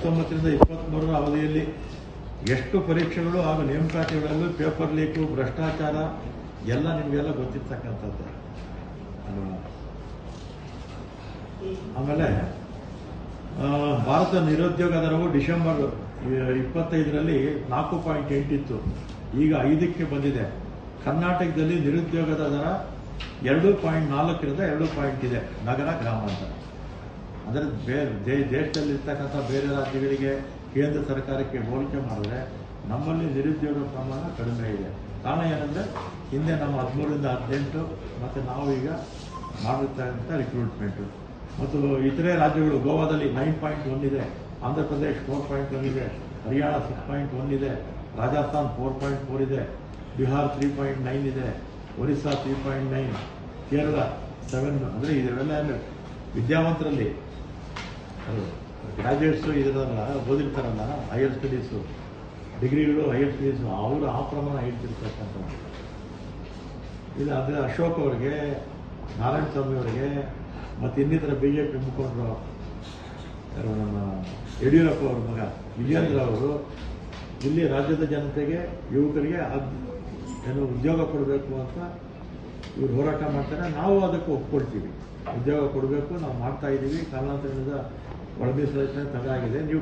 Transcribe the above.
19ರಿಂದ 23ರ ಅವಧಿಯಲ್ಲಿ ಎಷ್ಟು ಪರೀಕ್ಷೆಗಳು ಹಾಗೂ ನೇಮಕಾತಿಗಳಲ್ಲೂ ಪೇಪರ್ ಲೀಕು, ಭ್ರಷ್ಟಾಚಾರ ಎಲ್ಲ ನಿಮಗೆಲ್ಲ ಗೊತ್ತಿರ್ತಕ್ಕಂಥದ್ದು ಅಲ್ವಾ. ಆಮೇಲೆ ಭಾರತ ನಿರುದ್ಯೋಗ ದರವು ಡಿಸೆಂಬರ್ 25ರಲ್ಲಿ 4.8 ಇತ್ತು, ಈಗ 5ಕ್ಕೆ ಬಂದಿದೆ. ಕರ್ನಾಟಕದಲ್ಲಿ ನಿರುದ್ಯೋಗದ ದರ 2.4ರಿಂದ 2 ಇದೆ ನಗರ ಗ್ರಾಮಾಂತರ. ಅಂದರೆ ದೇಶದಲ್ಲಿರ್ತಕ್ಕಂಥ ಬೇರೆ ರಾಜ್ಯಗಳಿಗೆ ಕೇಂದ್ರ ಸರ್ಕಾರಕ್ಕೆ ಹೋಲಿಕೆ ಮಾಡಿದ್ರೆ ನಮ್ಮಲ್ಲಿ ನಿರುದ್ಯೋಗ ಪ್ರಮಾಣ ಕಡಿಮೆ ಇದೆ. ಕಾರಣ ಏನಂದರೆ ಹಿಂದೆ ನಮ್ಮ 13ರಿಂದ 18 ಮತ್ತು ನಾವು ಈಗ ಮಾಡಿರ್ತಕ್ಕಂಥ ರಿಕ್ರೂಟ್ಮೆಂಟು. ಮತ್ತು ಇತರೆ ರಾಜ್ಯಗಳು ಗೋವಾದಲ್ಲಿ 9.1 ಇದೆ, ಆಂಧ್ರ ಪ್ರದೇಶ್ 4.1 ಇದೆ, ಹರಿಯಾಣ 6.1 ಇದೆ, ರಾಜಸ್ಥಾನ್ 4.4 ಇದೆ, ಬಿಹಾರ್ 3.9 ಇದೆ, ಒರಿಸ್ಸಾ 3.9, ಕೇರಳ 7. ಅಂದರೆ ಇದೆಲ್ಲ ವಿದ್ಯಾವಂತರಲ್ಲಿ ಗ್ರಾಜ್ಯುಯೇಟ್ಸು ಇದರಲ್ಲ ಓದಿರ್ತಾರಲ್ಲ, ಹೈಯರ್ ಸ್ಟಡೀಸು, ಡಿಗ್ರಿಗಳು, ಹೈಯರ್ ಸ್ಟಡೀಸು, ಅವರು ಆ ಪ್ರಮಾಣ ಹೇಳ್ತಿರ್ತಕ್ಕಂಥದ್ದು. ಇದು ಅಂದರೆ ಅಶೋಕ್ ಅವರಿಗೆ, ನಾರಾಯಣ ಸ್ವಾಮಿ ಅವರಿಗೆ ಮತ್ತು ಇನ್ನಿತರ BJP ಮುಖಂಡರು, ನಮ್ಮ ಯಡಿಯೂರಪ್ಪ ಅವ್ರ ಮಗ ವಿಜೇಂದ್ರ ಅವರು ಇಲ್ಲಿ ರಾಜ್ಯದ ಜನತೆಗೆ, ಯುವಕರಿಗೆ ಏನು ಉದ್ಯೋಗ ಕೊಡಬೇಕು ಅಂತ ಇವ್ರು ಹೋರಾಟ ಮಾಡ್ತಾರೆ. ನಾವು ಅದಕ್ಕೆ ಒಪ್ಕೊಳ್ತೀವಿ, ಉದ್ಯೋಗ ಕೊಡಬೇಕು, ನಾವು ಮಾಡ್ತಾ ಇದ್ದೀವಿ. ಕಾರಣಾಂತರದಿಂದ ಒಳ ಮೀಸಲಾತಿ ತಡ ಆಗಿದೆ. ನೀವು